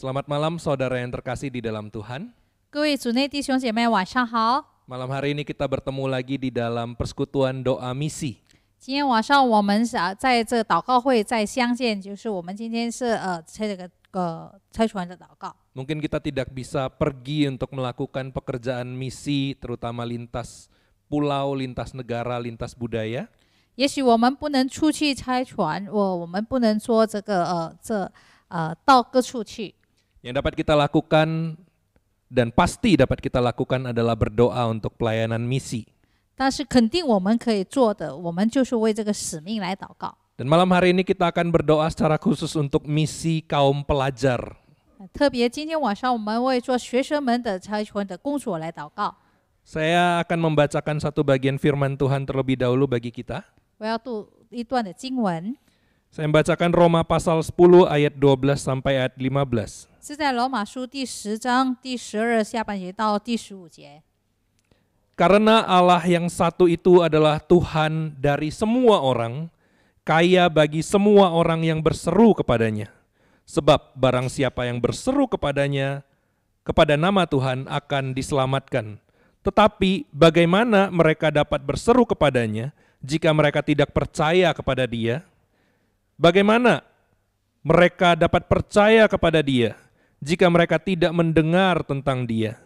Selamat malam saudara yang terkasih di dalam Tuhan. 各位主内弟兄姐妹晚上好。 Malam hari ini kita bertemu lagi di dalam persekutuan doa misi. 今天晚上我们在这祷告会再相见，就是我们今天是差传的祷告。 Mungkin kita tidak bisa pergi untuk melakukan pekerjaan misi terutama lintas pulau, lintas negara, lintas budaya. 也许我们不能出去差传，我们不能说到各处去。 Yang dapat kita lakukan dan pasti dapat kita lakukan adalah berdoa untuk pelayanan misi. 但是肯定我们可以做的，我们就是为这个使命来祷告。 Dan malam hari ini kita akan berdoa secara khusus untuk misi kaum pelajar. 特别今天晚上我们为做学生们的差传的工作来祷告。 Saya akan membacakan satu bagian firman Tuhan terlebih dahulu bagi kita. 我要读一段的经文， Saya membacakan Roma pasal 10 ayat 12 sampai ayat 15. 是在罗马书第10章第12下半节到第15节。 Karena Allah yang satu itu adalah Tuhan dari semua orang, kaya bagi semua orang yang berseru kepadanya. Sebab barang siapa yang berseru kepadanya, kepada nama Tuhan akan diselamatkan. Tetapi bagaimana mereka dapat berseru kepadanya jika mereka tidak percaya kepada Dia? Bagaimana mereka dapat percaya kepada Dia jika mereka tidak mendengar tentang Dia?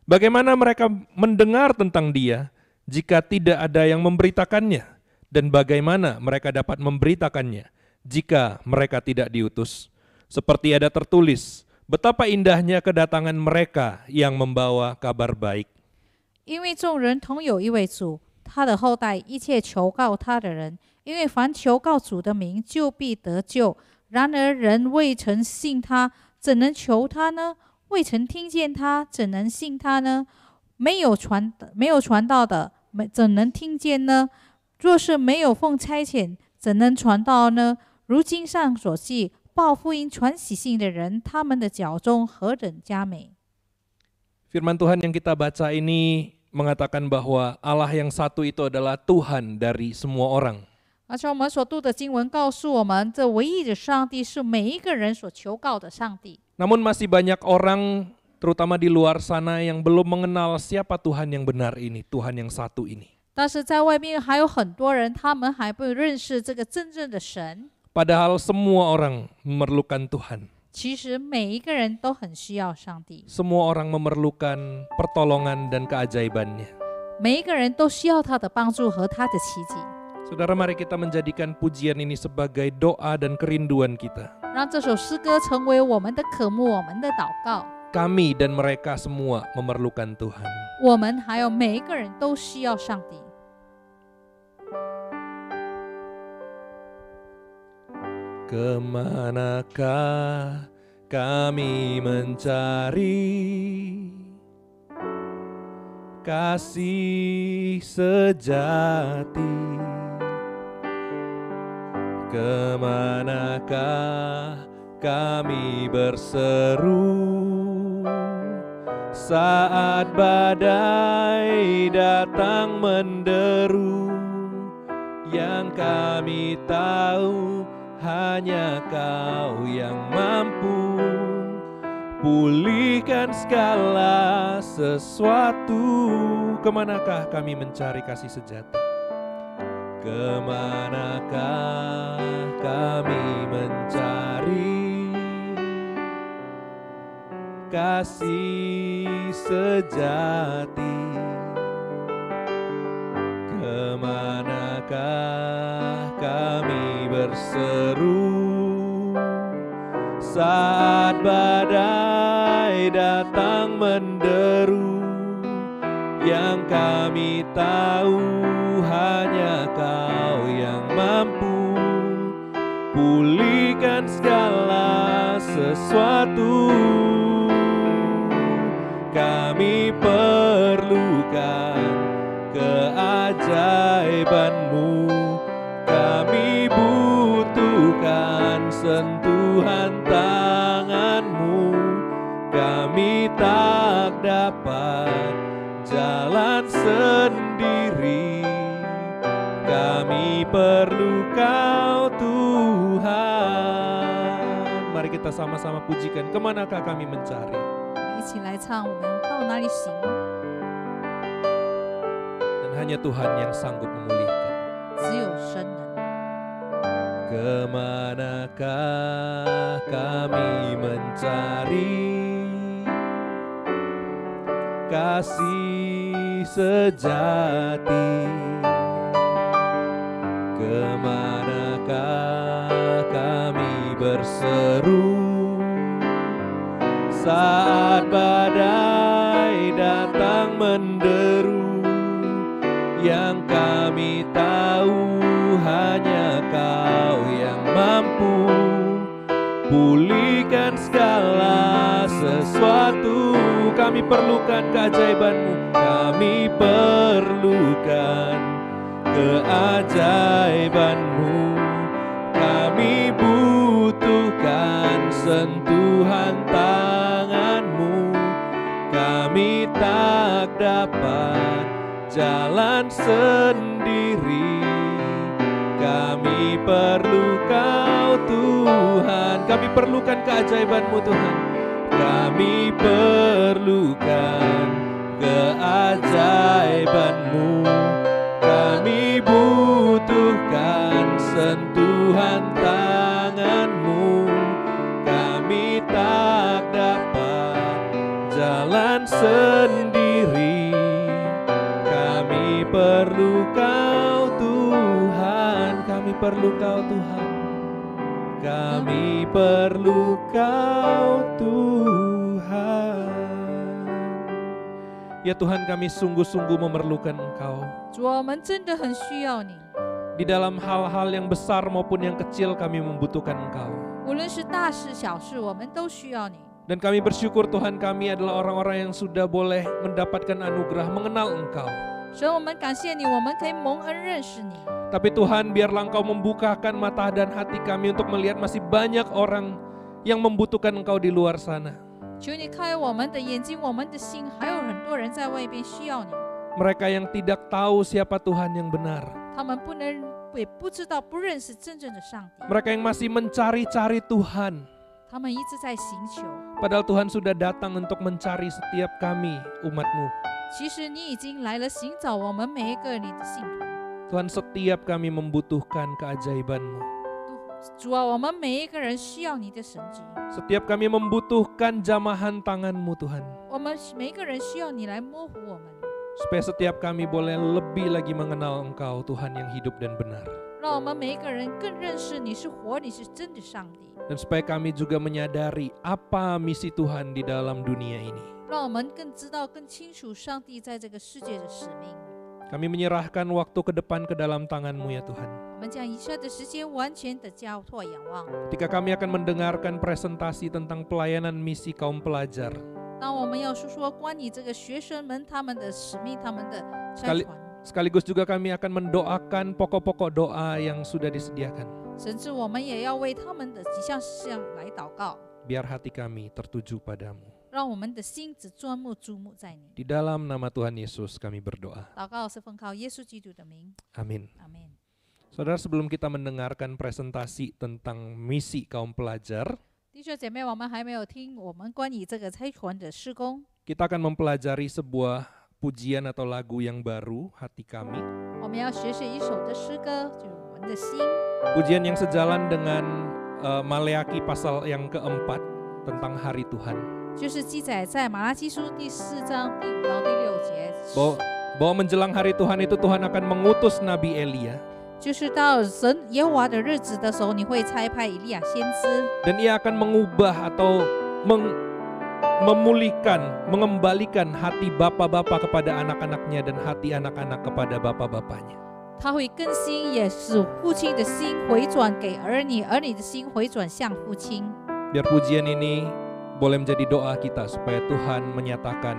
Bagaimana mereka mendengar tentang Dia jika tidak ada yang memberitakannya? Dan bagaimana mereka dapat memberitakannya jika mereka tidak diutus? Seperti ada tertulis, betapa indahnya kedatangan mereka yang membawa kabar baik. 因为众人同有一位主，他的后代一切求告他的人，因为凡求告主的名，就必得救。然而人未曾信他，怎能求他呢？未曾听见他，怎能信他呢？没有传道的，怎能听见呢？若是没有奉差遣，怎能传道呢？如经上所记，报福音传喜信的人，他们的脚中何等佳美！ Firman Tuhan yang kita baca ini mengatakan bahwa Allah yang satu itu adalah Tuhan dari semua orang. 而且我们所读的经文告诉我们，这唯一的上帝是每一个人所求告的上帝。 Namun masih banyak orang, terutama di luar sana, yang belum mengenal siapa Tuhan yang benar ini, Tuhan yang satu ini. 但是在外面还有很多人，他们还不认识这个真正的神。 Padahal semua orang memerlukan Tuhan. 其实每一个人都很需要上帝， Semua orang memerlukan pertolongan dan keajaibannya. 每一个人都需要他的帮助和他的奇迹。 Saudara, mari kita menjadikan pujian ini sebagai doa dan kerinduan kita. 让这首诗歌成为我们的渴慕，我们的祷告。 Kami dan mereka semua memerlukan Tuhan. 我们还有每一个人都需要上帝。 Kemanakah kami mencari kasih sejati? Kemanakah kami berseru saat badai datang menderu? Yang kami tahu hanya Kau yang mampu pulihkan segala sesuatu. Kemanakah kami mencari kasih sejati? Kemanakah kami mencari kasih sejati? Kemanakah kami berseru saat badai datang menderu? Yang kami tahu hanya Kau yang mampu pulihkan segala sesuatu. Kami perlukan keajaiban-Mu, kami butuhkan sentuhan tangan-Mu. Kami tak dapat jalan sendiri, kami perlu Kau Tuhan. Mari kita kita sama-sama pujikan, kemanakah kami mencari? 我们一起来唱，我们到哪里行？ Dan hanya Tuhan yang sanggup memulihkan. 只有神能。 Kemanakah kami mencari kasih sejati? Kemanakah kami berseru saat badai datang menderu? Yang kami tahu hanya Kau yang mampu pulihkan segala sesuatu. Kami perlukan keajaiban-Mu, kami perlukan keajaiban-Mu. Kami butuhkan sentuhan tangan-Mu. Kami tak dapat jalan sendiri. Kami perlu Kau Tuhan. Kami perlukan keajaiban-Mu Tuhan. Kami perlukan keajaiban-Mu. Kami butuhkan sentuhan tangan-Mu. Kami tak dapat jalan sendiri. Kami perlu Kau Tuhan. Kami perlu Kau Tuhan. Kami perlu Kau Tuhan. Ya Tuhan, kami sungguh-sungguh memerlukan Engkau. 主啊，我们真的很需要你， Di dalam hal-hal yang besar maupun yang kecil kami membutuhkan Engkau. 无论是大事小事，我们都需要你。 Dan kami bersyukur Tuhan, kami adalah orang-orang yang sudah boleh mendapatkan anugerah mengenal Engkau. 神，我们感谢你，我们可以蒙恩认识你。 Tapi Tuhan, biarlah Engkau membukakan mata dan hati kami untuk melihat masih banyak orang yang membutuhkan Engkau di luar sana. 求你开我们的眼睛，我们的心，还有很多人在外边需要你。 Mereka yang tidak tahu siapa Tuhan yang benar. 他们也不知道、不认识真正的上帝。 Mereka yang masih mencari-cari Tuhan. 他们一直在寻求。 Padahal Tuhan sudah datang untuk mencari setiap kami, umat-Mu. 其实你已经来了，寻找我们每一个你的信徒。 Tuhan, setiap kami membutuhkan keajaiban-Mu. 主啊，我们每一个人需要你的神迹。 Setiap kami membutuhkan jamahan tangan-Mu Tuhan. 我们每一个人需要你来模糊我们， Supaya setiap kami boleh lebih lagi mengenal Engkau, Tuhan yang hidup dan benar. 让我们每一个人更认识你是活，你是真的上帝。 Dan supaya kami juga menyadari apa misi Tuhan di dalam dunia ini. 让我们更知道、更清楚上帝在这个世界的使命。 Kami menyerahkan waktu ke depan ke dalam tangan-Mu ya Tuhan. 我们将以下的时间完全的交托仰望。 Ketika kami akan mendengarkan presentasi tentang pelayanan misi kaum pelajar. 当我们要说关于这个学生们他们的使命、他们的差传， Sekaligus juga kami akan mendoakan pokok-pokok doa yang sudah disediakan. 甚至我们也要为他们的几项事项来祷告， Biar hati kami tertuju padamu. 让我们的心只专目注目在你。 Di dalam nama Tuhan Yesus kami berdoa. 祷告是奉靠耶稣基督的名， Amin. 阿门。 Saudara, sebelum kita mendengarkan presentasi tentang misi kaum pelajar, 弟兄姐妹，我们还没有听我们关于这个差传的施工， kita akan mempelajari sebuah pujian atau lagu yang baru, Hati Kami. 我们要学习一首的诗歌，就是我们的心。 Pujian yang sejalan dengan Maleaki pasal yang keempat tentang hari Tuhan. 就是记载在马拉基书第4章第5到第6节， Bahwa menjelang hari Tuhan itu Tuhan akan mengutus Nabi Elia. 就是到神耶和华的日子的时候，你会差派以利亚先知， Dan ia akan mengubah atau memulihkan, mengembalikan hati bapak-bapak kepada anak-anaknya dan hati anak-anak kepada bapak-bapaknya. 他会更新，也使父亲的心回转给儿女，儿女的心回转向父亲。 Biar pujian ini boleh menjadi doa kita supaya Tuhan menyatakan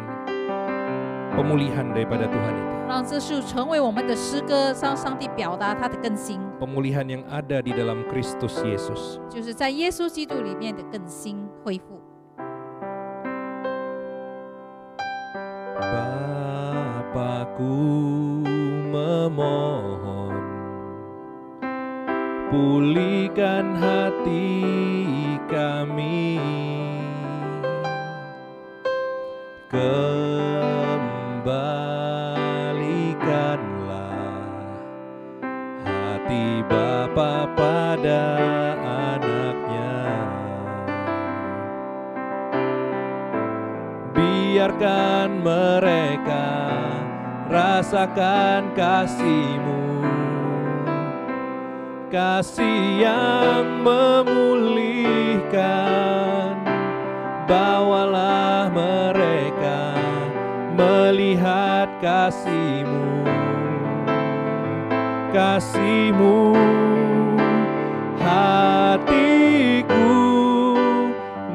pemulihan daripada Tuhan itu. 让这是成为我们的诗歌，让上帝表达他的更新， Pemulihan yang ada di dalam Kristus Yesus. 就是在耶稣基督里面的更新恢复。 Bapakku memohon, pulihkan hati kami, kembalikanlah hati Bapa pada anaknya. Biarkan mereka rasakan kasih-Mu, kasih yang memulihkan. Bawalah mereka melihat kasih-Mu, kasih-Mu. Hatiku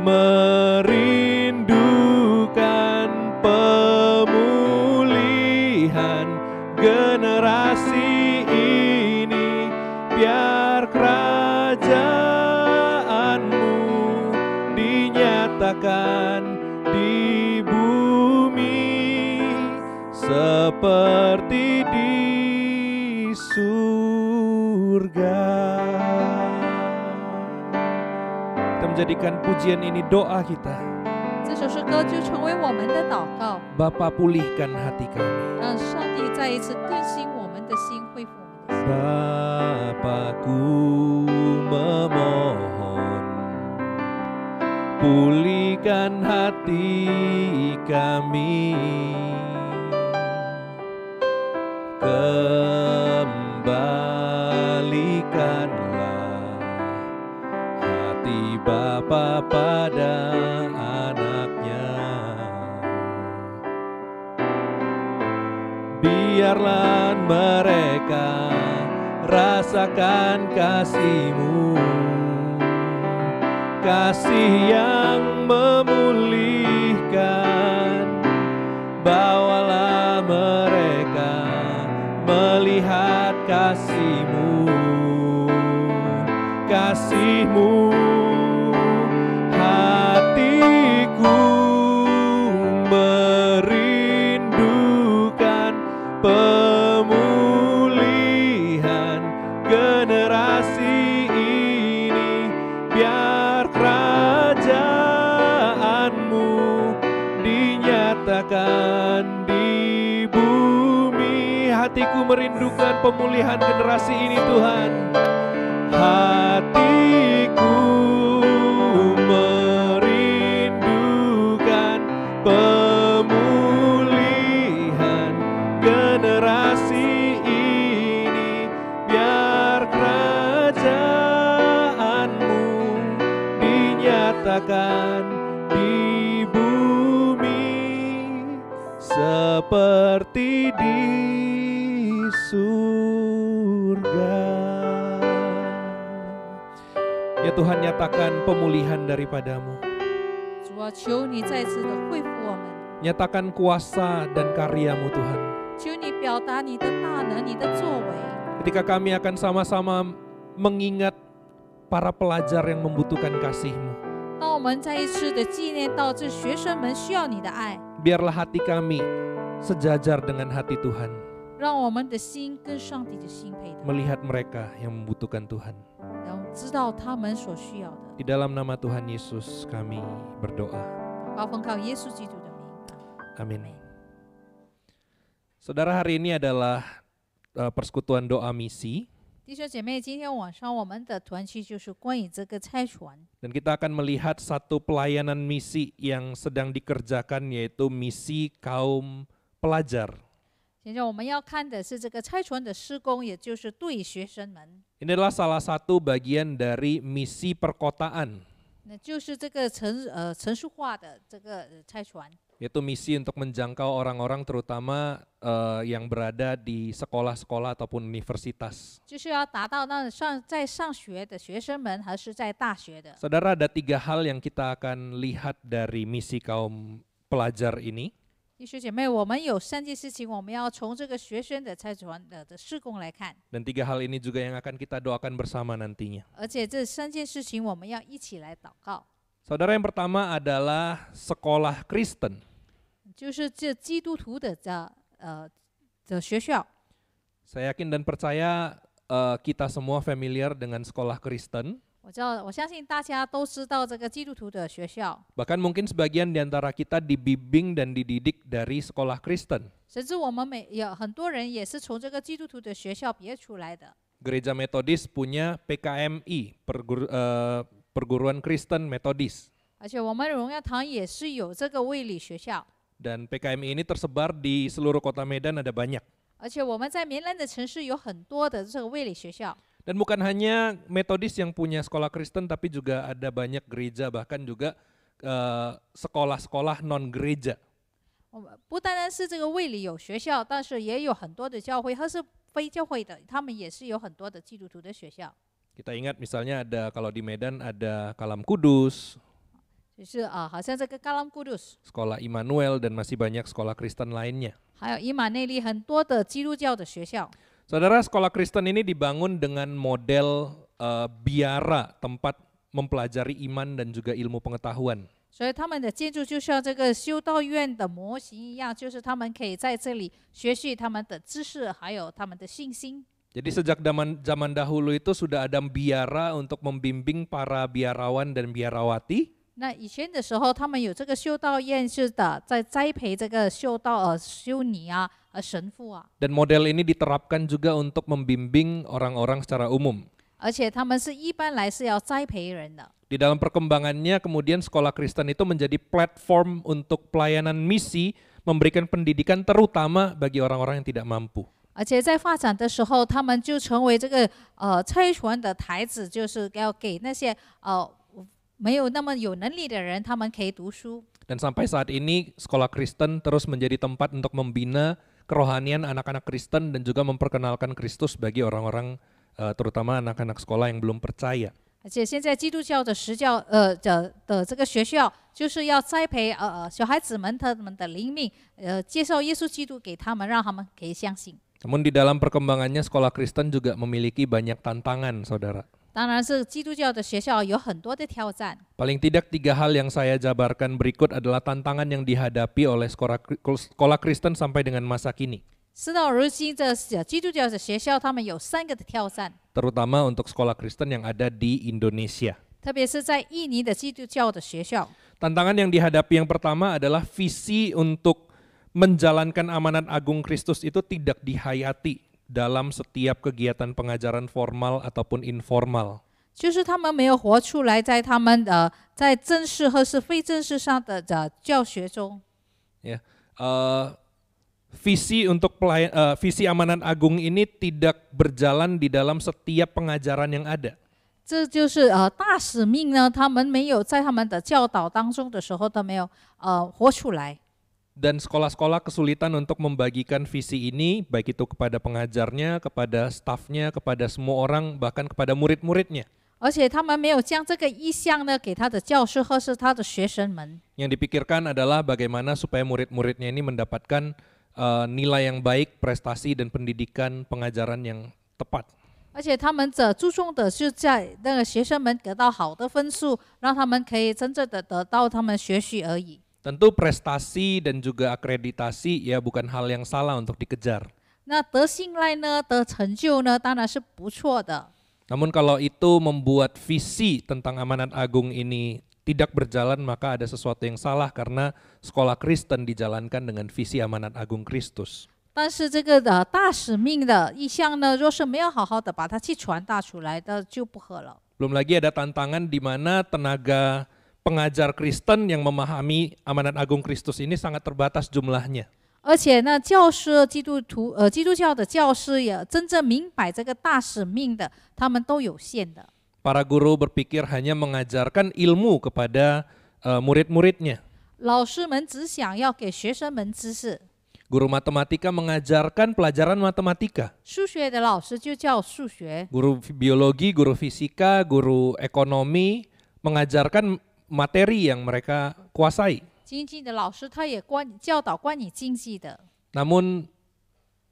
merindukan pemulihan generasi ini. Biar kerajaan-Mu dinyatakan di bumi seperti di surga. Kita menjadikan pujian ini doa kita. 这首诗歌就成为我们的祷告， Bapa, pulihkan hati kami. 让上帝再一次更新我们的心，恢复我们的心。 Bapakku memohon, pulihkan hati kami, kembalikanlah hati Bapa pada anaknya. Biarlah mereka rasakan kasih-Mu, kasih yang memulihkan. Bawalah mereka melihat kasih-Mu, kasih-Mu. Hatiku merindukan pemulihan generasi ini. Biar kerajaan-Mu dinyatakan di bumi. Hatiku merindukan pemulihan generasi ini, Tuhan. Hatiku merindukan pemulihan generasi ini. Biar kerajaan-Mu dinyatakan di bumi seperti di surga. Ya Tuhan, nyatakan pemulihan daripada-Mu. 主啊，求你再次的恢复我们， Nyatakan kuasa dan karya-Mu Tuhan. 求你表达你的大能、你的作为。 Ketika kami akan sama-sama mengingat para pelajar yang membutuhkan kasih-Mu, 当我们再一次的纪念到这学生们需要你的爱， biarlah hati kami sejajar dengan hati Tuhan, 让我们的心跟上帝的心配的， melihat mereka yang membutuhkan Tuhan. 然后知道他们所需要的。 Di dalam nama Tuhan Yesus kami berdoa. 祷告奉靠耶稣基督的名， Amin. Saudara, hari ini adalah persekutuan doa misi, 弟兄姐妹，今天晚上我们的团契就是关于这个差传， dan kita akan melihat satu pelayanan misi yang sedang dikerjakan, yaitu misi kaum pelajar. 现在我们要看的是这个差传的施工，也就是对学生们， Ini adalah salah satu bagian dari misi perkotaan, 那就是这个程序化的这个差传， yaitu misi untuk menjangkau orang-orang terutama yang berada di sekolah-sekolah ataupun universitas. 就是要达到那在上学的学生们，还是在大学的。 Saudara, ada 3 hal yang kita akan lihat dari misi kaum pelajar ini. 弟兄姐妹，我们有3件事情，我们要从这个学生的差传的施工来看， Dan 3 hal ini juga yang akan kita doakan bersama nantinya. 而且这3件事情我们要一起来祷告。 Saudara, yang pertama adalah sekolah Kristen. 就是这基督徒的学校， Saya yakin dan percaya kita semua familiar dengan sekolah Kristen. 我相信大家都知道这个基督徒的学校， Bahkan mungkin sebagian di antara kita dibimbing dan dididik dari sekolah Kristen. 甚至我们有很多人也是从这个基督徒的学校毕业出来的。 Gereja Metodis punya PKMI, Perguruan Kristen Metodis. 而且我们荣耀堂也是有这个卫理学校， Dan PKMI ini tersebar di seluruh kota Medan, ada banyak. 而且我们在闽南的城市有很多的这个卫理学校。 Dan bukan hanya Metodis yang punya sekolah Kristen, tapi juga ada banyak gereja, bahkan juga sekolah-sekolah non-gereja. 不单单是这个卫理有学校，但是也有很多的教会，或是非教会的，他们也是有很多的基督徒的学校。 Kita ingat misalnya ada, kalau di Medan ada Kalam Kudus, 就是好像这个嘎朗古杜斯， sekolah Immanuel, dan masih banyak sekolah Kristen lainnya. 还有以马内利很多的基督教的学校。 Saudara, sekolah Kristen ini dibangun dengan model biara, tempat mempelajari iman dan juga ilmu pengetahuan. 所以他们的建筑就像这个修道院的模型一样，就是他们可以在这里学习他们的知识，还有他们的信心。 Jadi sejak zaman dahulu itu sudah ada biara untuk membimbing para biarawan dan biarawati. 那以前的时候，他们有这个修道院是的，在栽培这个修道修女啊、神父啊， Dan model ini diterapkan juga untuk membimbing orang-orang secara umum. 而且他们是一般来是要栽培人的。 Di dalam perkembangannya kemudian sekolah Kristen itu menjadi platform untuk pelayanan misi, memberikan pendidikan terutama bagi orang-orang yang tidak mampu. 而且在发展的时候，他们就成为这个差传的台子，就是要给那些没有那么有能力的人，他们可以读书。 Dan sampai saat ini sekolah Kristen terus menjadi tempat untuk membina kerohanian anak-anak Kristen dan juga memperkenalkan Kristus bagi orang-orang terutama anak-anak sekolah yang belum percaya. 而且现在基督教的这个学校，就是要栽培小孩子们他们的灵命，介绍耶稣基督给他们，让他们可以相信。 Namun di dalam perkembangannya sekolah Kristen juga memiliki banyak tantangan, saudara. 当然是基督教的学校有很多的挑战。 Paling tidak 3 hal yang saya jabarkan berikut adalah tantangan yang dihadapi oleh sekolah Kristen sampai dengan masa kini. 事到如今，这基督教的学校他们有3个的挑战， Terutama untuk sekolah Kristen yang ada di Indonesia. 特别是在印尼的基督教的学校。 Tantangan yang dihadapi yang pertama adalah visi untuk menjalankan amanat agung Kristus itu tidak dihayati dalam setiap kegiatan pengajaran formal ataupun informal. 就是他们没有活出来，在他们在正式或是非正式上的教学中。 Ya, visi untuk visi amanat agung ini tidak berjalan di dalam setiap pengajaran yang ada. 这就是大使命呢，他们没有在他们的教导当中的时候都没有活出来。 Dan sekolah-sekolah kesulitan untuk membagikan visi ini, baik itu kepada pengajarnya, kepada stafnya, kepada semua orang, bahkan kepada murid-muridnya. 而且他们没有将这个意向呢给他的教师或是他的学生们。 Yang dipikirkan adalah bagaimana supaya murid-muridnya ini mendapatkan nilai yang baik, prestasi dan pendidikan pengajaran yang tepat. 而且他们注重的是在那个学生们得到好的分数，让他们可以真正的得到他们学习而已。 Tentu prestasi dan juga akreditasi ya bukan hal yang salah untuk dikejar. 那得信赖呢，得成就呢，当然是不错的。 Namun kalau itu membuat visi tentang amanat agung ini tidak berjalan, maka ada sesuatu yang salah karena sekolah Kristen dijalankan dengan visi amanat agung Kristus. 但是这个大使命的意向呢，若是没有好好的把它去传达出来的，就不合了。 Belum lagi ada tantangan di mana tenaga pengajar Kristen yang memahami amanat agung Kristus ini sangat terbatas jumlahnya. 而且呢，教师基督教的教师也真正明白这个大使命的，他们都有限的。 Para guru berpikir hanya mengajarkan ilmu kepada murid-muridnya. 老师们只想要给学生们知识。 Guru matematika mengajarkan pelajaran matematika. 数学的老师就教数学， Guru biologi, guru fisika, guru ekonomi mengajarkan materi yang mereka kuasai. 经济的老师他也教导关于经济的。 Namun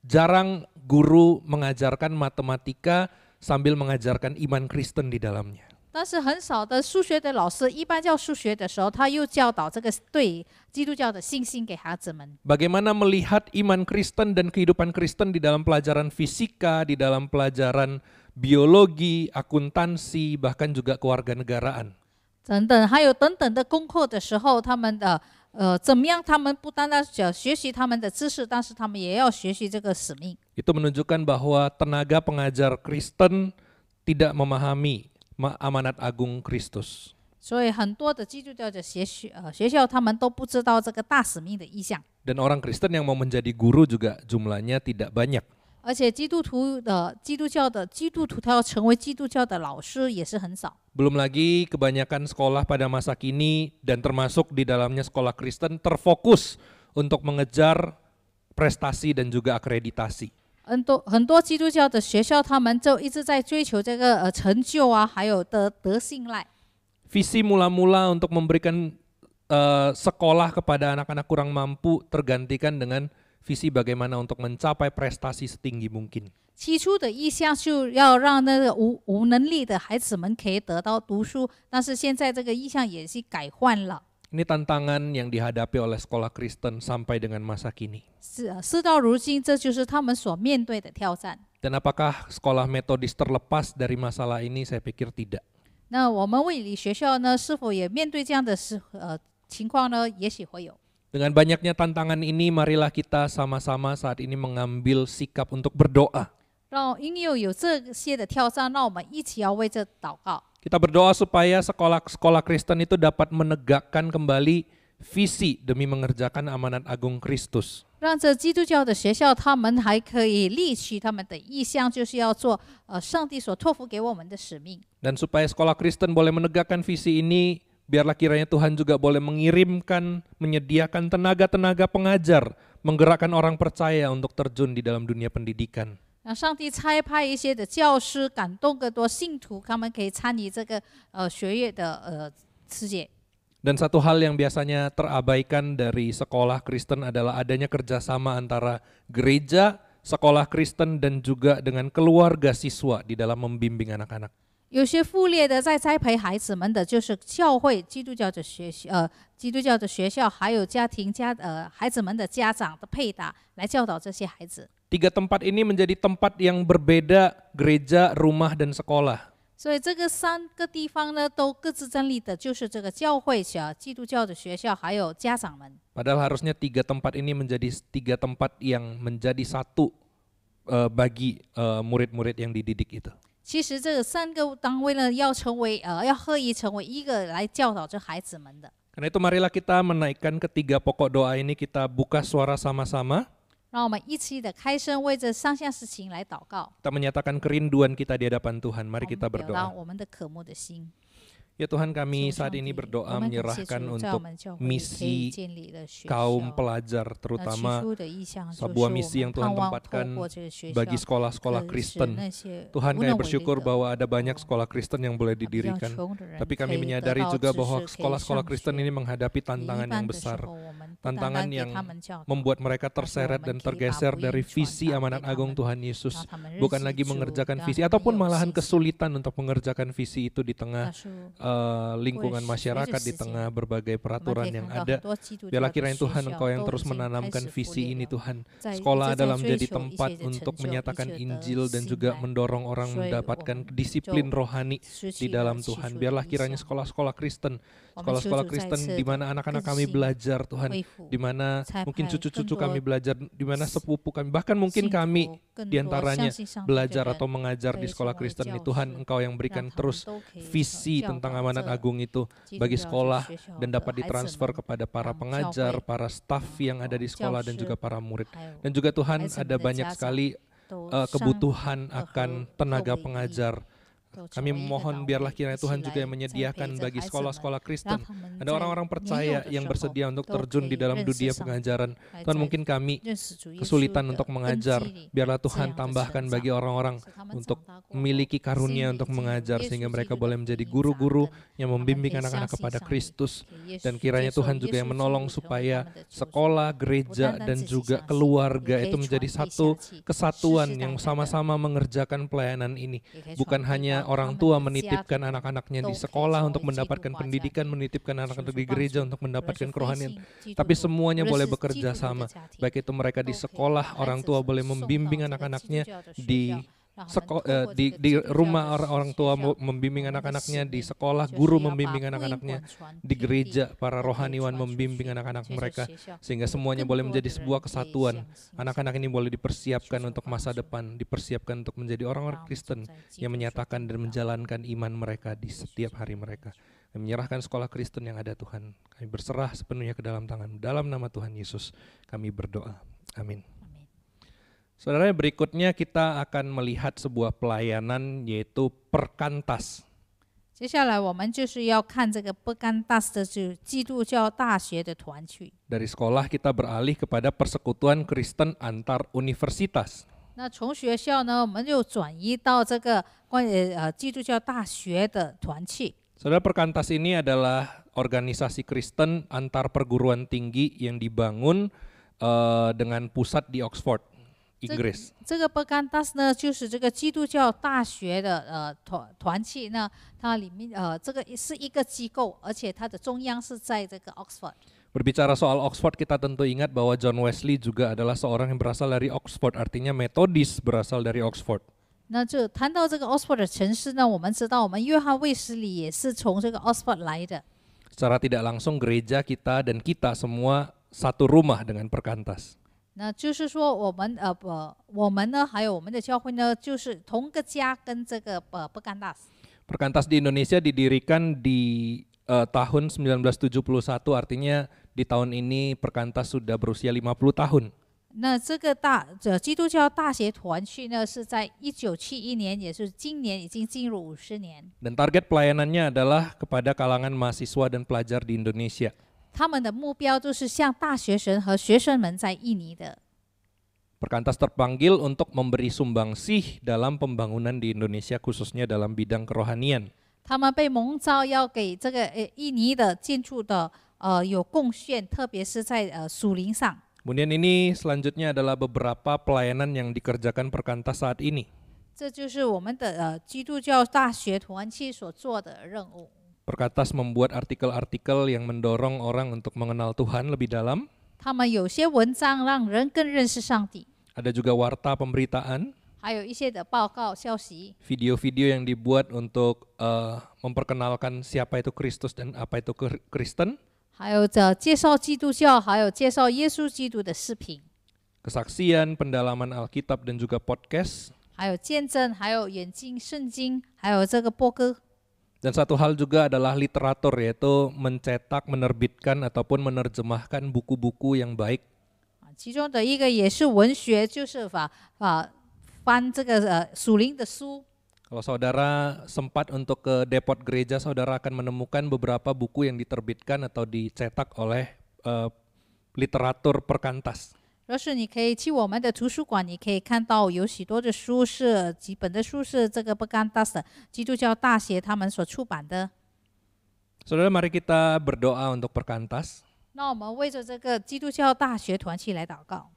jarang guru mengajarkan matematika sambil mengajarkan iman Kristen di dalamnya. 但是很少的数学的老师，一般教数学的时候，他又教导这个对基督教的信心给孩子们。 Bagaimana melihat iman Kristen dan kehidupan Kristen di dalam pelajaran fisika, di dalam pelajaran biologi, akuntansi, bahkan juga kewarganegaraan. 等等，还有等等的功课的时候，他们的怎么样？他们不单单学习他们的知识，但是他们也要学习这个使命。 Itu menunjukkan bahwa tenaga pengajar Kristen tidak memahami amanat agung Kristus. 所以很多的基督教的学校，他们都不知道这个大使命的意向。 Dan orang Kristen yang mau menjadi guru juga jumlahnya tidak banyak. 而且基督徒他要成为基督教的老师也是很少。 Belum lagi kebanyakan sekolah pada masa kini dan termasuk di dalamnya sekolah Kristen terfokus untuk mengejar prestasi dan juga akreditasi. 很多基督教的学校，他们就一直在追求这个成就啊，还有得信赖。 Visi mula-mula untuk memberikan sekolah kepada anak-anak kurang mampu tergantikan dengan visi bagaimana untuk mencapai prestasi setinggi mungkin. 起初的意向是要让那个无能力的孩子们可以得到读书，但是现在这个意向也是改换了。 Ini tantangan yang dihadapi oleh sekolah Kristen sampai dengan masa kini. 事到如今，这就是他们所面对的挑战。 Dan apakah sekolah metodis terlepas dari masalah ini? Saya pikir tidak. 那我们卫理学校呢，是否也面对这样的情况呢？也许会有。 Dengan banyaknya tantangan ini, marilah kita sama-sama saat ini mengambil sikap untuk berdoa. 因为有这些的挑战，让我们一起要为这祷告。 Kita berdoa supaya sekolah Kristen itu dapat menegakkan kembali visi demi mengerjakan amanat agung Kristus. 让这基督教的学校，他们还可以立起他们的意向，就是要做上帝所托付给我们的使命。 Dan supaya sekolah Kristen boleh menegakkan visi ini, biarlah kiranya Tuhan juga boleh mengirimkan, menyediakan tenaga-tenaga pengajar, menggerakkan orang percaya untuk terjun di dalam dunia pendidikan. 让上帝差派一些的教师，感动更多信徒，他们可以参与这个学业的世界。 Dan satu hal yang biasanya terabaikan dari sekolah Kristen adalah adanya kerjasama antara gereja, sekolah Kristen, dan juga dengan keluarga siswa di dalam membimbing anak-anak. 有些忽略的在栽培孩子们的，就是教会基督教的学校，还有孩子们的家长的配搭，来教导这些孩子。 Tiga tempat ini menjadi tempat yang berbeda, gereja, rumah, dan sekolah. 所以这个3个地方呢，都各自站立的，就是这个教会、基督教的学校，还有家长们。 Padahal harusnya tiga tempat ini menjadi tiga tempat yang menjadi satu bagi murid-murid yang dididik itu. 其实这3个单位呢，要合一成为一个来教导这孩子们的。 Karena itu marilah kita menaikkan ketiga pokok doa ini, kita buka suara sama-sama. 让我们一起的开声，为这3项事情来祷告。 Kita menyatakan kerinduan kita di hadapan Tuhan. Mari kita 表达 berdoa. 我们的渴慕的心。 Ya Tuhan, kami saat ini berdoa menyerahkan untuk misi kaum pelajar, terutama sebuah misi yang Tuhan tempatkan bagi sekolah-sekolah Kristen. Tuhan, kami bersyukur bahwa ada banyak sekolah Kristen yang boleh didirikan, tapi kami menyadari juga bahwa sekolah-sekolah Kristen ini menghadapi tantangan yang besar, tantangan yang membuat mereka terseret dan tergeser dari visi amanat agung Tuhan Yesus, bukan lagi mengerjakan visi, ataupun malahan kesulitan untuk mengerjakan visi itu di tengah lingkungan masyarakat, di tengah berbagai peraturan yang ada. Biarlah kiranya Tuhan, Engkau yang terus menanamkan visi ini Tuhan. Sekolah adalah menjadi tempat untuk menyatakan Injil dan juga mendorong orang mendapatkan disiplin rohani di dalam Tuhan. Biarlah kiranya sekolah-sekolah Kristen, sekolah-sekolah Kristen di mana anak-anak kami belajar Tuhan, di mana mungkin cucu-cucu kami belajar, di mana sepupu kami, bahkan mungkin kami diantaranya belajar atau mengajar di sekolah Kristen ini. Tuhan, Engkau yang berikan terus visi tentang amanat agung itu bagi sekolah dan dapat ditransfer kepada para pengajar, para staf yang ada di sekolah dan juga para murid. Dan juga Tuhan, ada banyak sekali kebutuhan akan tenaga pengajar. Kami memohon biarlah kiranya Tuhan juga yang menyediakan bagi sekolah-sekolah Kristen. Ada orang-orang percaya yang bersedia untuk terjun di dalam dunia pengajaran. Tuhan, mungkin kami kesulitan untuk mengajar. Biarlah Tuhan tambahkan bagi orang-orang untuk memiliki karunia untuk mengajar, sehingga mereka boleh menjadi guru-guru yang membimbing anak-anak kepada Kristus. Dan kiranya Tuhan juga yang menolong supaya sekolah, gereja, dan juga keluarga itu menjadi satu kesatuan yang sama-sama mengerjakan pelayanan ini. Bukan hanya orang tua menitipkan anak-anaknya di sekolah untuk mendapatkan pendidikan, menitipkan anak-anak di gereja untuk mendapatkan kerohanian. Tapi semuanya boleh bekerja sama. Baik itu mereka di sekolah, orang tua boleh membimbing anak-anaknya di rumah, orang tua membimbing anak-anaknya di sekolah, guru membimbing anak-anaknya di gereja, para rohaniwan membimbing anak-anak mereka, sehingga semuanya boleh menjadi sebuah kesatuan. Anak-anak ini boleh dipersiapkan untuk masa depan, dipersiapkan untuk menjadi orang-orang Kristen yang menyatakan dan menjalankan iman mereka di setiap hari mereka. Kami menyerahkan sekolah Kristen yang ada, Tuhan. Kami berserah sepenuhnya ke dalam tangan. Dalam nama Tuhan Yesus kami berdoa. Amin. Saudara, berikutnya kita akan melihat sebuah pelayanan yaitu perkantas. 接下来我们就是要看这个不干大的基督教大学的团去。 Dari sekolah kita beralih kepada persekutuan Kristen antar universitas. 那从学校呢，我们就转移到这个关于基督教大学的团去。 Saudara, perkantas ini adalah organisasi Kristen antar perguruan tinggi yang dibangun dengan pusat di Oxford, Inggris. 这个不干大呢，就是这个基督教大学的团契呢，它里面这个是一个机构，而且它的中央是在这个 Oxford。 Berbicara soal Oxford, kita tentu ingat bahwa John Wesley juga adalah seorang yang berasal dari Oxford, artinya metodis berasal dari Oxford. 那就谈到这个 Oxford 的城市呢，我们知道我们约翰卫斯理也是从这个 Oxford 来的。 Secara tidak langsung gereja kita dan kita semua satu rumah dengan perkantas. 那就是说，我们呢，还有我们的教会呢，就是同个家跟这个不干大。 Perkantas di Indonesia didirikan di tahun 1971, artinya di tahun ini perkantas sudah berusia 50 tahun. 那这个基督教大学团契呢，是在1971年，也是今年已经进入50年。 Dan target pelayanannya adalah kepada kalangan mahasiswa dan pelajar di Indonesia. 他们的目标就是向大学生和学生们在印尼的。 Perkantas terpanggil untuk memberi sumbangsih dalam pembangunan di Indonesia, khususnya dalam bidang kerohanian. 他们被蒙召要给这个印尼的建筑的有贡献，特别是在属灵上。 Kemudian ini selanjutnya adalah beberapa pelayanan yang dikerjakan perkantas saat ini. 这就是我们的基督教大学团契所做的任务。 Perkantas membuat artikel-artikel yang mendorong orang untuk mengenal Tuhan lebih dalam. 他们有些文章让人更认识上帝， Ada juga warta pemberitaan, 还有一些的报告消息， video-video yang dibuat untuk memperkenalkan siapa itu Kristus dan apa itu Kristen, 还有介绍基督教，还有介绍耶稣基督的视频， kesaksian, pendalaman Alkitab dan juga podcast. 还有见证，还有眼镜圣经，还有这个播歌。 Dan satu hal juga adalah literatur, yaitu mencetak, menerbitkan ataupun menerjemahkan buku-buku yang baik. 其中的一个也是文学，就是翻这个属灵的书。 Kalau saudara sempat untuk ke depot gereja, saudara akan menemukan beberapa buku yang diterbitkan atau dicetak oleh literatur perkantas. 若是你可以去我们的图书馆，你可以看到有许多的书是几本的书是这个不干大的基督教大学他们所出版的。 Saudara, mari kita berdoa untuk perkantas. 那我们为着这个基督教大学团契来祷告。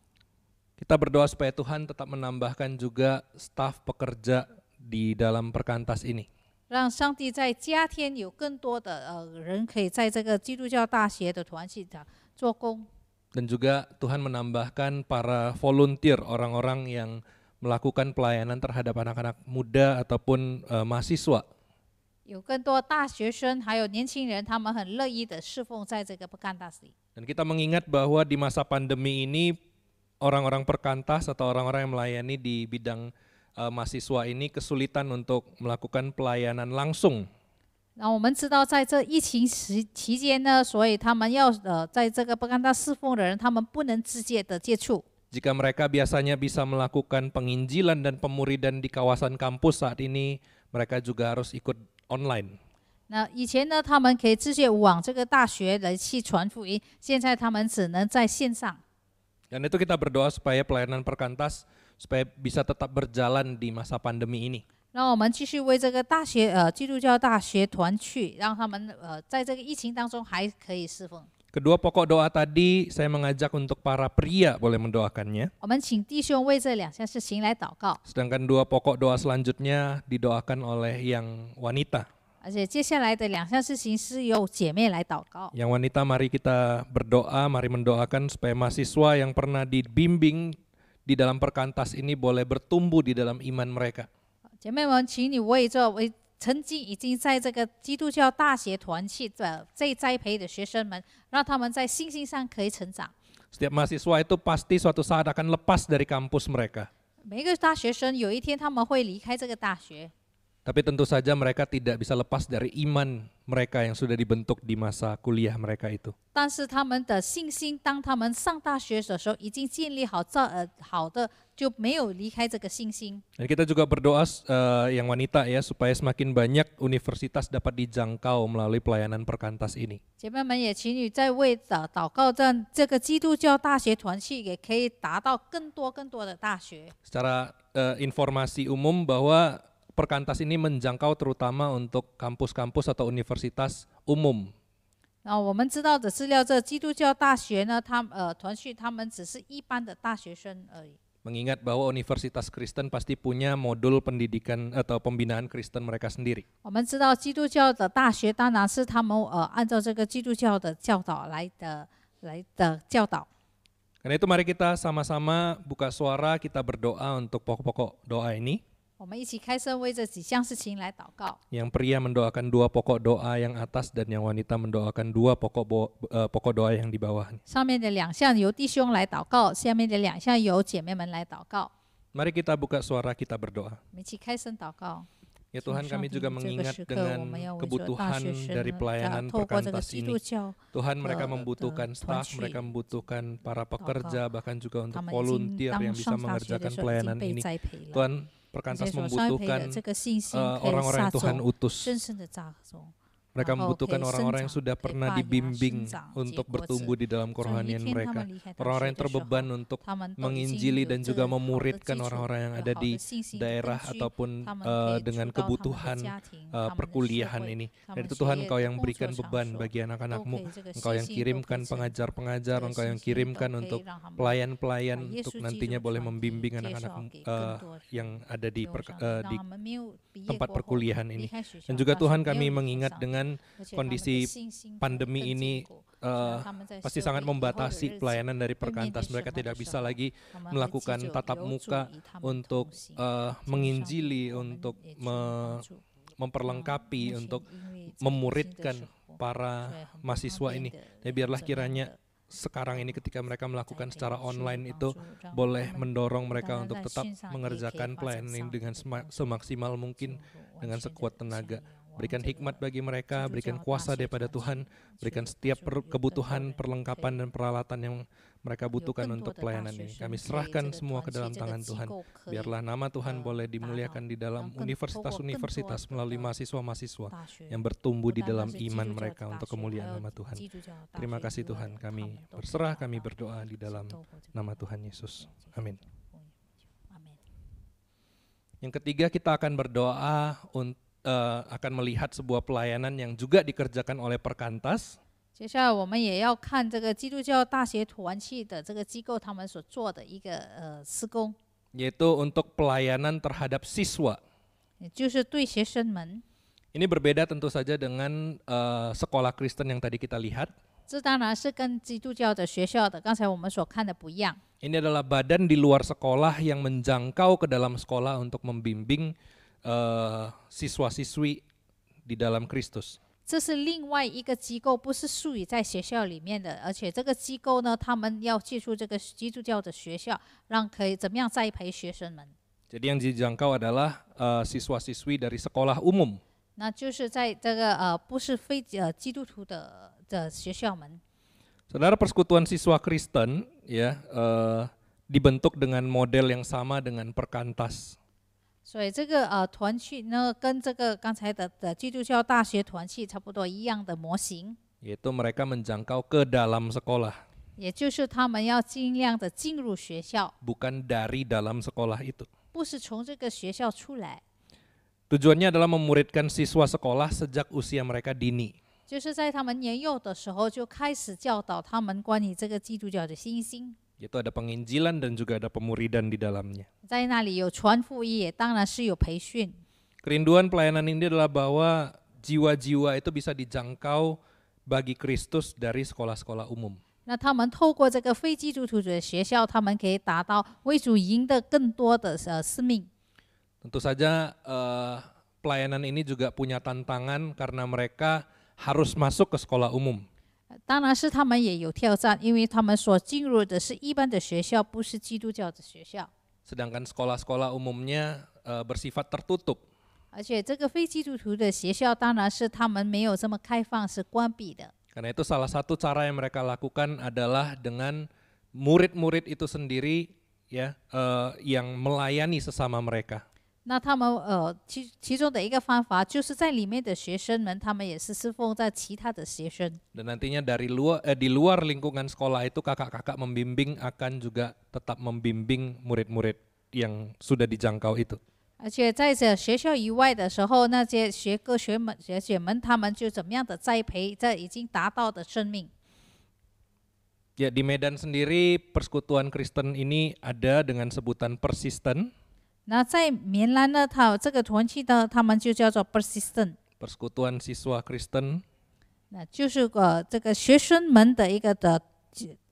Kita berdoa supaya Tuhan tetap menambahkan juga staf pekerja di dalam perkantas ini. 让上帝在加添有更多的人可以在这个基督教大学的团契做工。 Dan juga Tuhan menambahkan para volunteer, orang-orang yang melakukan pelayanan terhadap anak-anak muda ataupun mahasiswa. 有更多大学生还有年轻人，他们很乐意的侍奉在这个不干大里。 Dan kita mengingat bahwa di masa pandemi ini orang-orang perkantas atau orang-orang yang melayani di bidang mahasiswa ini kesulitan untuk melakukan pelayanan langsung. 那我们知道，在这疫情期间呢，所以他们要在这个不干大侍奉的人，他们不能直接的接触。 Jika mereka biasanya bisa melakukan penginjilan dan pemuridan di kawasan kampus, saat ini mereka juga harus ikut online. 那以前呢，他们可以直接往这个大学来去传福音，现在他们只能在线上。 Dan itu kita berdoa supaya pelayanan perkantas supaya bisa tetap berjalan di masa pandemi ini. 让我们继续为这个大学基督教大学团去，让他们在这个疫情当中还可以侍奉。Kedua pokok doa tadi saya mengajak untuk para pria boleh mendoakannya. 我们请弟兄为这两项事情来祷告， Sedangkan dua pokok doa selanjutnya didoakan oleh yang wanita. 而且接下来的两项事情是由姐妹来祷告。 Yang wanita mari kita berdoa, mari mendoakan supaya mahasiswa yang pernah dibimbing di dalam perkantas ini boleh bertumbuh di dalam iman mereka. 姐妹们，请你为曾经已经在这个基督教大学团契的这栽培的学生们，让他们在信心上可以成长。 Setiap mahasiswa itu pasti suatu saat akan lepas dari kampus mereka. 每一个大学生有一天他们会离开这个大学， Tapi tentu saja mereka tidak bisa lepas dari iman mereka yang sudah dibentuk di masa kuliah mereka itu. 但是他们的信心，当他们上大学的时候已经建立好，好的就没有离开这个信心。 Dan kita juga berdoa yang wanita ya supaya semakin banyak universitas dapat dijangkau melalui pelayanan perkantas ini. 姐妹们也请你在为祷告，让这个基督教大学团契也可以达到更多的大学。 Secara informasi umum bahwa perkantas ini menjangkau terutama untuk kampus-kampus atau universitas umum. 然后我们知道的资料，这基督教大学呢，团契他们只是一般的大学生而已。 Mengingat bahwa Universitas Kristen pasti punya modul pendidikan atau pembinaan Kristen mereka sendiri. 我们知道基督教的大学当然是他们按照这个基督教的教导来的教导。 Karena itu mari kita sama-sama buka suara, kita berdoa untuk pokok-pokok doa ini. 我们一起开声为这几项事情来祷告。 Yang pria mendoakan dua pokok doa yang atas dan yang wanita mendoakan dua pokok doa yang di bawah. 上面的两项由弟兄来祷告，下面的两项由姐妹们来祷告。 Mari kita buka suara, kita berdoa. 我们一起开声祷告。 Ya Tuhan, kami juga mengingat dengan kebutuhan dari pelayanan 透过这个 perkantas 基督 ini. 教， Tuhan, mereka membutuhkan staff, Tuhan, mereka membutuhkan para pekerja, bahkan juga 他 untuk 们已经 volunteer 当 yang bisa 上大学 mengerjakan 的时候已经 pelayanan 被 ini. 栽培了。 Tuhan, 这 perkantas 些所栽培 membutuhkan 的这个信心可以 orang-orang 撒 yang Tuhan 种， utus. 深深的扎种。 Mereka 然后 membutuhkan 可以 orang-orang 生 yang 长 sudah 可以 pernah 发芽 dibimbing 生长 untuk 结果子 bertumbuh di dalam 总有一 kerohanian 天他 mereka. 们离开大 Orang-orang 学 yang 的时候， terbeban untuk 他们都已经 menginjili 有 dan 这 juga 个好的 memuridkan 基础， orang-orang yang 有 ada 好 di 的信心的 daerah 根据， ataupun 他们可以 dengan 出到他们的 kebutuhan 家庭，他们的 perkuliahan 社会 ini. 他 Dan 们 itu 学 Tuhan 业 Engkau 的 yang 工 berikan 作场 beban 所 bagi 都 anak-anakmu. 可以这个 Engkau 信 yang 心都可以 kirimkan 成 pengajar-pengajar, 这个 Engkau yang 信心都 kirimkan 可以 untuk 让他们 pelayan-pelayan 把耶 untuk 稣基 nantinya 督 boleh 传递 membimbing 介绍 anak-anak 给更多 yang ada di 留上的，让 di 他们没有毕业 tempat 过后 perkuliahan 离 ini. 开学校， Dan juga 但是 Tuhan 没有 kami 离开 mengingat 上 dengan 而且他们的 kondisi 信心 pandemi 更 ini 坚固，让他们在 pasti 社 sangat 会以后的 membatasi 日子 pelayanan dari 会面对 perkantas. 审 Mereka 判的 tidak 时 bisa 候， lagi 他们会 melakukan 记住 tatap 留住 muka 与他们 untuk 同行。 menginjili, 我们 untuk 也求你帮助 memperlengkapi, 目前 untuk 因为这个疫情的 memuridkan 时候 para 所以很不 mahasiswa 方便 ini. 的 Ya biarlah 怎么样 kiranya 的 sekarang ini ketika mereka melakukan 栽培 secara 是 online 帮 itu 助让 boleh 他们 mendorong 不 mereka 单单 untuk 在 tetap 线上也可以 mengerjakan 发展 pelayanan ini 上 dengan 的帮助 semaksimal mungkin 进入完 dengan 全的 sekuat 向 tenaga. 往 Berikan 这个 hikmat bagi mereka, 基督 berikan 教 kuasa 大学 daripada 团契 Tuhan, 去 berikan 帮 setiap 助有更多 kebutuhan 人 perlengkapan dan peralatan yang mereka 有 butuhkan 更多 untuk 的大 pelayanan 学 ini. 生 Kami 可以这 serahkan 个 semua 团 ke 契 dalam 这个 tangan 机 Tuhan. 构可以 Biarlah nama Tuhan boleh 达到 dimuliakan di dalam 让更透过更 universitas-universitas 多 melalui 的 mahasiswa-mahasiswa 大学 yang bertumbuh 不 di 单单 dalam 是基 iman 督教 mereka 的大 untuk 学，还 kemuliaan 有 nama Tuhan. 基督教大 Terima 学 kasih 以外 Tuhan, 的，他 kami 们都可以 berserah, 达 kami 到 berdoa di 是 dalam 透过这个 nama Tuhan Yesus. Amin. 阿门。 Yang ketiga kita akan berdoa akan melihat sebuah pelayanan yang juga dikerjakan oleh perkantas. 接下来我们也要看这个基督教大学团契的这个机构他们所做的一个施工， Yaitu untuk pelayanan terhadap siswa. 也就是对学生们。 Ini berbeda tentu saja dengan sekolah Kristen yang tadi kita lihat. 这当然是跟基督教的学校的刚才我们所看的不一样。 Ini adalah badan di luar sekolah yang menjangkau ke dalam sekolah untuk membimbing siswa-siswi di dalam Kristus. 这是另外一个机构，不是属于在学校里面的，而且这个机构呢，他们要借助这个基督教的学校，让可以怎么样栽培学生们。 Jadi yang dijangkau adalah siswa-siswi dari sekolah umum. 那就是在这个不是非基督徒的学校们。 Saudara, persekutuan siswa Kristen ya dibentuk dengan model yang sama dengan perkantas. 所以这个团契呢，跟这个刚才的基督教大学团契差不多一样的模型， Yaitu mereka menjangkau ke dalam sekolah, 也就是他们要尽量的进入学校， bukan dari dalam sekolah itu. 不是从这个学校出来。 Tujuannya adalah memuridkan siswa sekolah sejak usia mereka dini. 就是在他们年幼的时候就开始教导他们关于这个基督教的信心。 Yaitu ada penginjilan dan juga ada pemuridan di dalamnya. 在那里有传福音，也当然是有培训。 Kerinduan pelayanan ini adalah bahwa jiwa-jiwa itu bisa dijangkau bagi Kristus dari sekolah-sekolah umum. 那他们透过这个非基督徒的学校，他们可以达到为主赢得更多的使命。 Tentu saja pelayanan ini juga punya tantangan karena mereka harus masuk ke sekolah umum. 当然是他们也有挑战，因为他们所进入的是一般的学校，不是基督教的学校。 Sedangkan sekolah-sekolah umumnya bersifat tertutup. 而且这个非基督徒的学校，当然是他们没有这么开放，是关闭的。 Karena itu salah satu cara yang mereka lakukan adalah dengan murid-murid itu sendiri ya yang melayani sesama mereka. 那他们其中的一个方法，就是在里面的学生们，他们也是侍奉在其他的学生。 Dan nantinya di luar lingkungan sekolah itu kakak-kakak membimbing akan juga tetap membimbing murid-murid yang sudah dijangkau itu. 而且在这学校以外的时候，那些学姐们，他们就怎么样的栽培这已经达到的生命。 Ya, di Medan sendiri persekutuan Kristen ini ada dengan sebutan persisten. 那在棉兰呢，这个团契的，他们就叫做 persistent， Persekutuan Siswa Kristen. 那就是这个学生们的一个的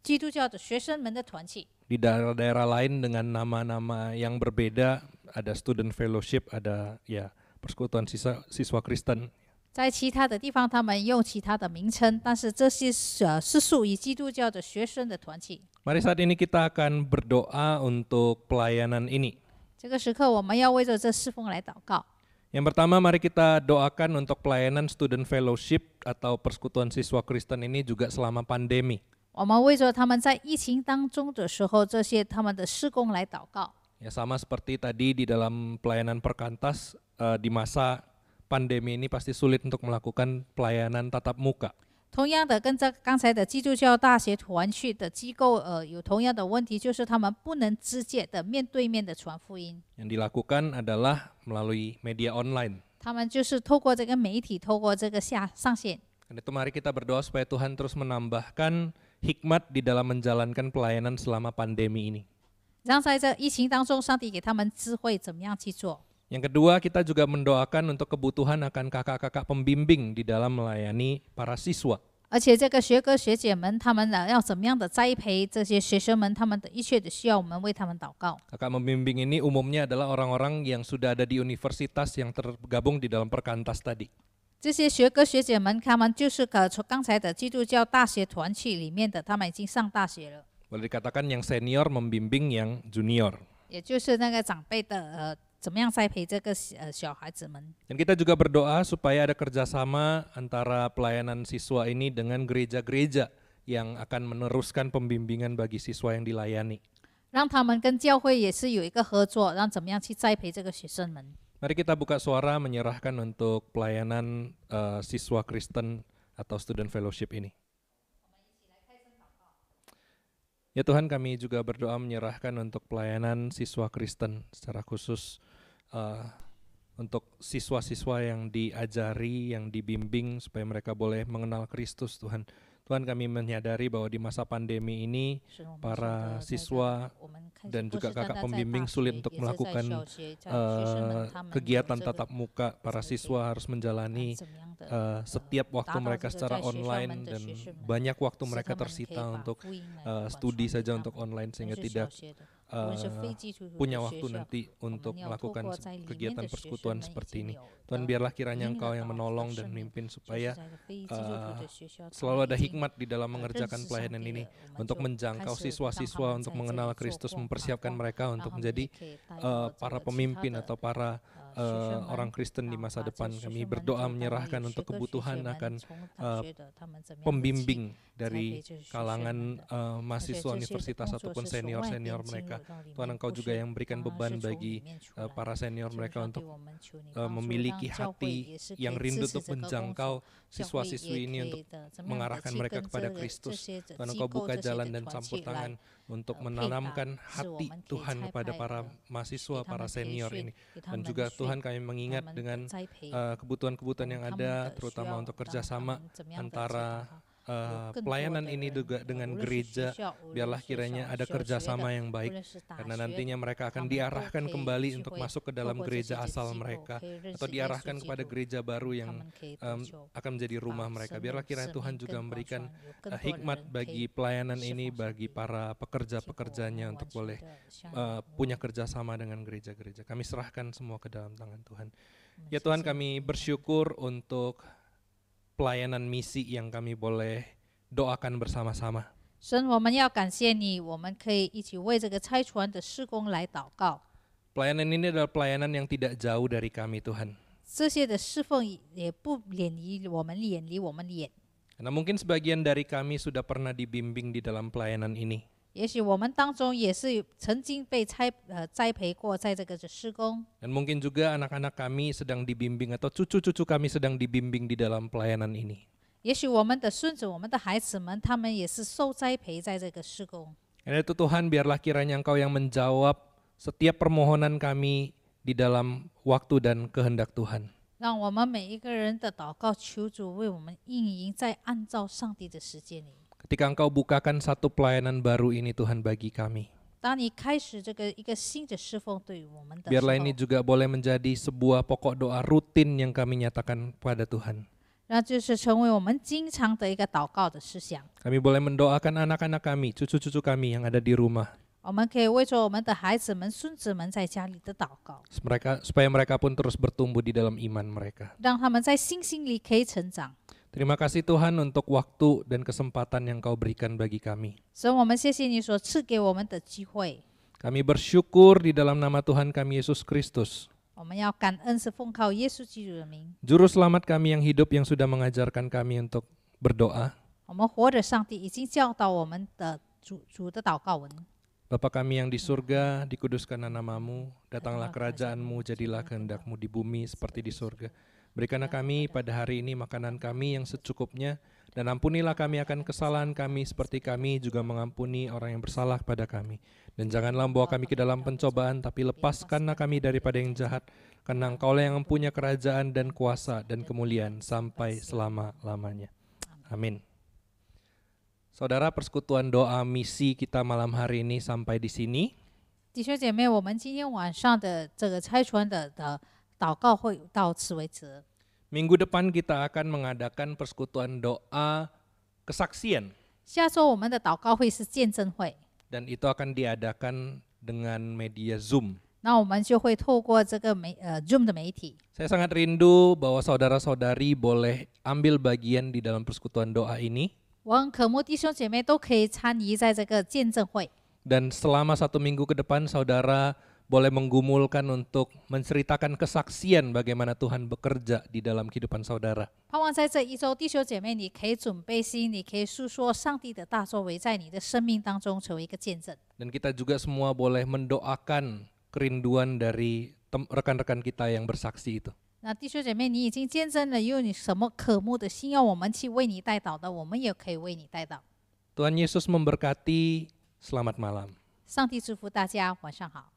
基督教的学生们的团契。 Di daerah-daerah lain dengan nama-nama yang berbeda, ada student fellowship, ada ya persekutuan siswa Kristen. 在其他的地方，他们用其他的名称，但是这些是属于基督教的学生的团契。 Mari saat ini kita akan berdoa untuk pelayanan ini. 这个时刻，我们要为着这侍奉来祷告。 Yang pertama, mari kita doakan untuk pelayanan student fellowship atau persekutuan siswa Kristen ini juga selama pandemi. 我们为着他们在疫情当中的时候，这些他们的事工来祷告。 Ya, sama seperti tadi di dalam pelayanan perkantas, di masa pandemi ini pasti sulit untuk melakukan pelayanan tatap muka. 同样的，跟这刚才的基督教大学团契的机构有同样的问题，就是他们不能直接的面对面的传福音， Yang dilakukan adalah melalui media online. 他们就是透过这个媒体，透过这个上线。 Karena itu mari kita berdoa supaya Tuhan terus menambahkan hikmat di dalam menjalankan pelayanan selama pandemi ini. 让在这疫情当中，上帝给他们智慧，怎么样去做。 Yang kedua, kita juga mendoakan untuk kebutuhan akan kakak-kakak pembimbing di dalam melayani para siswa. 而且这个学哥学姐们，他们要怎么样的栽培这些学生们，他们的一切的需要，我们为他们祷告。 Kakak pembimbing ini umumnya adalah orang-orang yang sudah ada di universitas yang tergabung di dalam perkantas tadi. 这些学哥学姐们，他们就是刚才的基督教大学团契里面的，他们已经上大学了， Boleh dikatakan yang senior membimbing yang junior. 也就是那个长辈的怎么样栽培这个小孩子们。 Dan kita juga berdoa supaya ada kerjasama antara pelayanan siswa ini dengan gereja-gereja yang akan meneruskan pembimbingan bagi siswa yang dilayani. 让他们跟教会也是有一个合作，让怎么样去栽培这个学生们。 Mari kita buka suara menyerahkan untuk pelayanan siswa Kristen atau student fellowship ini. Ya Tuhan, kami juga berdoa menyerahkan untuk pelayanan siswa Kristen secara khusus untuk siswa-siswa yang diajari, yang dibimbing supaya mereka boleh mengenal Kristus Tuhan. Tuhan, kami menyadari bahwa di masa pandemi ini para siswa dan juga kakak pembimbing sulit untuk melakukan kegiatan tatap muka. Para siswa harus menjalani setiap waktu mereka secara online dan banyak waktu mereka tersita untuk studi saja untuk online sehingga tidak punya waktu nanti untuk melakukan kegiatan persekutuan seperti ini. Tuhan, biarlah kiranya Engkau yang menolong dan memimpin supaya selalu ada hikmat di dalam mengerjakan pelayanan ini untuk menjangkau siswa-siswa untuk mengenal Kristus, mempersiapkan mereka untuk menjadi para pemimpin atau para orang Kristen di masa depan. Kami berdoa menyerahkan untuk kebutuhan akan pembimbing dari kalangan mahasiswa universitas ataupun senior-senior mereka. Tuhan, Engkau juga yang berikan beban bagi para senior mereka untuk memiliki hati yang rindu untuk menjangkau siswa-siswi ini untuk mengarahkan mereka kepada Kristus. Tuhan, Engkau buka jalan dan campur tangan untuk menanamkan hati Tuhan kepada para mahasiswa, para senior ini. Dan juga Tuhan, Tuhan kami mengingat dengan kebutuhan-kebutuhan yang ada, terutama untuk kerjasama antara pelayanan ini juga dengan gereja. Biarlah kiranya ada kerjasama yang baik, karena nantinya mereka akan diarahkan kembali untuk masuk ke dalam gereja asal mereka, atau diarahkan kepada gereja baru yang akan menjadi rumah mereka. Biarlah kiranya Tuhan juga memberikan hikmat bagi pelayanan ini, bagi para pekerja-pekerjanya untuk boleh punya kerjasama dengan gereja-gereja. Kami serahkan semua ke dalam tangan Tuhan. Ya Tuhan, kami bersyukur untuk pelayanan misi yang kami boleh doakan bersama-sama. 神，我们要感谢你，我们可以一起为这个差传的事工来祷告。 Pelayanan ini adalah pelayanan yang tidak jauh dari kami, Tuhan. 这些的侍奉也不远离我们，远离我们远。 Karena mungkin sebagian dari kami sudah pernah dibimbing di dalam pelayanan ini. 也许我们当中也是曾经被栽培过，在这个事工。 Dan mungkin juga anak-anak kami sedang dibimbing atau cucu-cucu kami sedang dibimbing di dalam pelayanan ini. 也许我们的孙子、我们的孩子们，他们也是受栽培在这个事工。 Karena itu Tuhan, biarlah kiranya Engkau yang menjawab setiap permohonan kami di dalam waktu dan kehendak Tuhan. 让我们每一个人的祷告，求主为我们应允，在按照上帝的时间里。 Ketika Engkau bukakan satu pelayanan baru ini Tuhan bagi kami. 当你开始这个一个新的侍奉对于我们的时 Biarlah 候， ini juga boleh menjadi sebuah pokok doa rutin yang kami nyatakan pada Tuhan. 那就是成为我们经常的一个祷告的思想。 Kami boleh mendoakan anak-anak kami, cucu-cucu kami yang ada di rumah. 我们可以为着我们的孩子们、孙子们在家里的祷告， Supaya mereka pun terus bertumbuh di dalam iman mereka. 让他们在信心里可以成长。 Terima kasih Tuhan untuk waktu dan kesempatan yang Kau berikan bagi kami. 所以我们谢谢你所赐给我们的机会， Kami bersyukur di dalam nama Tuhan kami Yesus Kristus, 我们要感恩是奉靠耶稣基督的名。 Juru Selamat kami yang hidup yang sudah mengajarkan kami untuk berdoa. 我们活着，上帝已经教导我们的主的祷告文。 Bapa kami yang di surga, dikuduskanlah namamu, datanglah kerajaanmu, jadilah kehendakmu di bumi seperti di surga. Berikanlah kami pada hari ini makanan kami yang secukupnya, dan ampunilah kami akan kesalahan kami seperti kami juga mengampuni orang yang bersalah kepada kami. Dan janganlah membawa kami ke dalam pencobaan, tapi lepaskanlah kami daripada yang jahat, karena Engkaulah yang mempunyai kerajaan dan kuasa dan kemuliaan sampai selama-lamanya. Amin. Saudara, persekutuan doa misi kita malam hari ini sampai di sini. 弟兄姐妹，我们今天晚上的这个差传的祷告会到此为止。 Minggu depan kita akan mengadakan persekutuan doa kesaksian. 下周我们的祷告会是见证会， Dan itu akan diadakan dengan media Zoom. 那我们就会透过这个Zoom 的媒体。 Saya sangat rindu bahwa saudara-saudari boleh ambil bagian di dalam persekutuan doa ini. 我很渴慕弟兄姐妹都可以参与在这个见证会。 Dan selama 1 minggu ke depan saudara boleh menggumulkan untuk menceritakan kesaksian bagaimana Tuhan bekerja di dalam kehidupan saudara. 盼望在这一周，弟兄姐妹，你可以准备心，你可以诉说上帝的大作为，在你的生命当中成为一个见证。 Dan kita juga semua boleh mendoakan kerinduan dari rekan-rekan kita yang bersaksi itu. 那弟兄姐妹，你已经见证了，有你什么渴慕的心要我们去为你代祷的，我们也可以为你代祷。 Tuhan Yesus memberkati, selamat malam. 上帝祝福大家，晚上好。